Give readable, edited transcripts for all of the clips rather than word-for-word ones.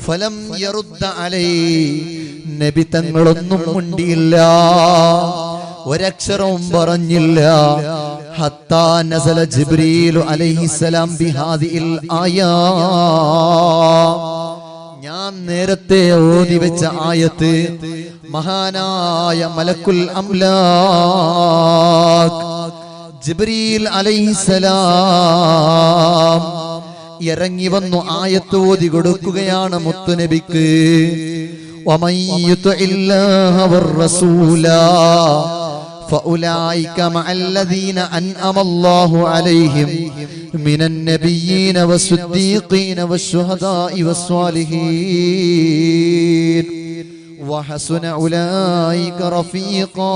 ഫലം യറുദ്ദ അലൈ, നബി തങ്ങളൊന്നും മുണ്ടിയില്ല, ഒരക്ഷരവും പറഞ്ഞില്ല. ഹത്താ നസല ജിബ്രീലു അലൈഹിസ്സലാം ബിഹാദിൽ ആയാ, ഞാൻ നേരത്തെ ഓതി വെച്ച ആയത്ത് മഹാനായ മലക്കുൽ അംലാക് ജിബ്രീൽ അലൈഹിസ്സലാം ഇറങ്ങി വന്നു ആയത്ത് ഓതി കൊടുക്കുകയാണ് മുത്തുനബിക്ക്. വമൻ യുതിഇല്ലാഹ വർ-റസൂല ഫഉലൈക മഅല്ലദീന അൻഅമല്ലാഹു അലൈഹിം മിനൻ നബിയ്യീന വസ്സുദ്ദീഖീന വശുഹദാഇ വസ്സാലിഹീൻ വഹസുന ഉലൈക റഫീഖാ.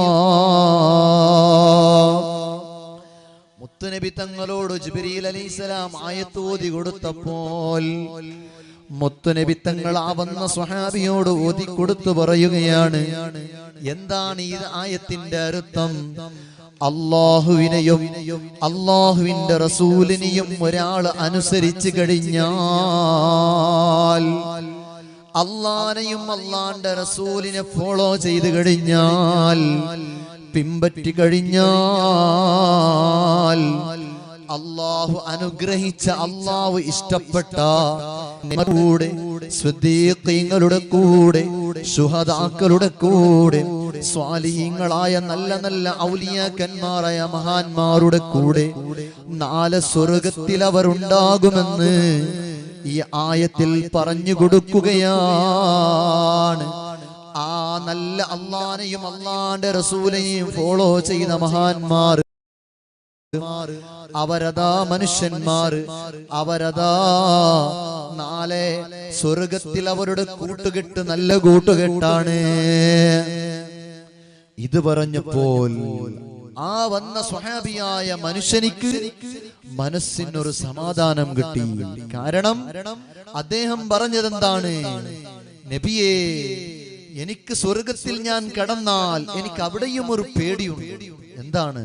മുത്തുനബി തങ്ങളോട് ജിബ്രീൽ അലൈഹിസ്സലാം ആയത്ത് ഓതി കൊടുത്തപ്പോൾ മുത്തുനബി തങ്ങൾ ആ വന്ന സ്വഹാബിയോട് ഓതി കൊടുത്തു പറയുകയാണ്, എന്താണ് ഈ ആയത്തിന്റെ അർത്ഥം? അല്ലാഹുവിനെയും അല്ലാഹുവിന്റെ റസൂലിനെയും ഒരാൾ അനുസരിച്ചു കഴിഞ്ഞാൽ, അല്ലാഹനെയും അല്ലാഹുവിന്റെ റസൂലിനെ ഫോളോ ചെയ്തു കഴിഞ്ഞാൽ, പിമ്പറ്റി കഴിഞ്ഞാൽ, അല്ലാഹു അനുഗ്രഹിച്ച അല്ലാഹു ഇഷ്ടപ്പെട്ട കൂടെ, സ്വാദീഖീങ്ങളുടെ കൂടെ, ശുഹദാക്കളുടെ കൂടെ, സ്വാലിഹീങ്ങളായ നല്ല നല്ല ഔലിയാക്കന്മാരായ മഹാന്മാരുടെ കൂടെ 4 സ്വർഗത്തിൽ അവർ ഉണ്ടാകുമെന്ന് ഈ ആയത്തിൽ പറഞ്ഞു കൊടുക്കുകയാണ്. ആ നല്ല അല്ലാഹനെയും അല്ലാഹുവിന്റെ റസൂലിനെയും ഫോളോ ചെയ്ത മഹാന്മാർ അവരതാ മനുഷ്യന്മാർ, അവരതാ 4 സ്വർഗത്തിൽ അവരുടെ കൂട്ടുകെട്ട് നല്ല കൂട്ടുകെട്ടാണ്. ഇത് പറഞ്ഞപ്പോൾ ആ വന്ന സ്വഹാബിയായ മനുഷ്യനിക്ക് മനസ്സിനൊരു സമാധാനം കിട്ടി. കാരണം അദ്ദേഹം പറഞ്ഞതെന്താണ്? നബിയേ, എനിക്ക് സ്വർഗത്തിൽ ഞാൻ കടന്നാൽ എനിക്ക് അവിടെയും ഒരു പേടിയുണ്ട്. എന്താണ്?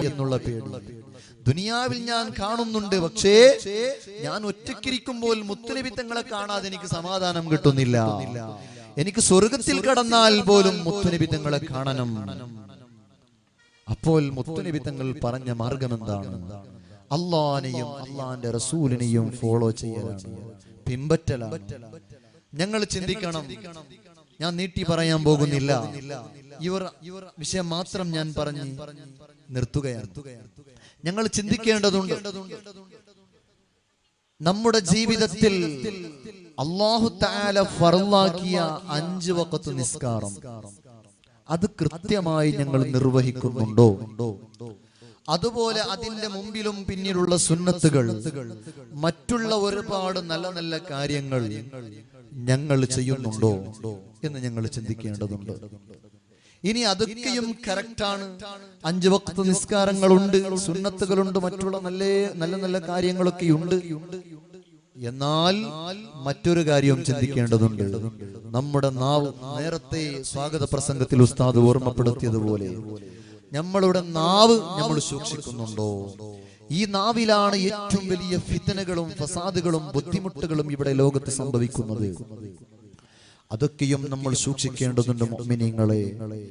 എന്നുള്ള പേടി. ദുനിയാവിൽ ഞാൻ കാണുന്നുണ്ട്, പക്ഷേ ഞാൻ ഒറ്റയ്ക്കിരിക്കുമ്പോൾ മുത്തുനബി തങ്ങളെ കാണാതെ എനിക്ക് സമാധാനം കിട്ടുന്നില്ല. എനിക്ക് സ്വർഗത്തിൽ കടന്നാൽ പോലും മുത്തുനബി തങ്ങളെ കാണണം. അപ്പോൾ മുത്തുനബി തങ്ങൾ പറഞ്ഞ മാർഗം എന്താണ്? അല്ലാഹനെയും അല്ലാഹുവിന്റെ റസൂലിനെയും ഫോളോ ചെയ്യലാണ്, പിൻപറ്റലാണ്. ഞങ്ങൾ ചിന്തിക്കണം. ഞാൻ നീട്ടി പറയാൻ പോകുന്നില്ല, ഇവർ വിഷയം മാത്രം ഞാൻ പറഞ്ഞു നിർത്തുകയാണ്. ഞങ്ങൾ ചിന്തിക്കേണ്ടതുണ്ട്, നമ്മുടെ ജീവിതത്തിൽ അല്ലാഹു തആല ഫർളാക്കിയ 5 വഖത്ത് നിസ്കാരം അത് കൃത്യമായി ഞങ്ങൾ നിർവഹിക്കുന്നുണ്ടോ? അതുപോലെ അതിന്റെ മുമ്പിലും പിന്നിലുള്ള സുന്നത്തുകൾ, മറ്റുള്ള ഒരുപാട് നല്ല നല്ല കാര്യങ്ങൾ ഞങ്ങൾ ചെയ്യുന്നുണ്ടോ എന്ന് ഞങ്ങൾ ചിന്തിക്കേണ്ടതുണ്ട്. ഇനി അതൊക്കെയും കറക്റ്റാണ്. 5 വഖത്ത് നിസ്കാരങ്ങളുണ്ട്, സുന്നത്തുകളുണ്ട്, മറ്റുള്ള നല്ല നല്ല നല്ല കാര്യങ്ങളൊക്കെ ഉണ്ട്. എന്നാൽ മറ്റൊരു കാര്യവും ചിന്തിക്കേണ്ടതുണ്ട്. നമ്മുടെ നാവ്, നേരത്തെ സ്വാഗത പ്രസംഗത്തിൽ ഉസ്താദ് ഓർമ്മപ്പെടുത്തിയതുപോലെ, നമ്മളുടെ നാവ് നമ്മൾ സൂക്ഷിക്കുന്നുണ്ടോ? ഈ നാവിലാണ് ഏറ്റവും വലിയ ഫിത്നകളും ഫസാദുകളും ബുദ്ധിമുട്ടുകളും ഇവിടെ ലോകത്ത് സംഭവിക്കുന്നത്. അതൊക്കെയും നമ്മൾ സൂക്ഷിക്കേണ്ടതുണ്ട് മുഅ്മിനീങ്ങളെ.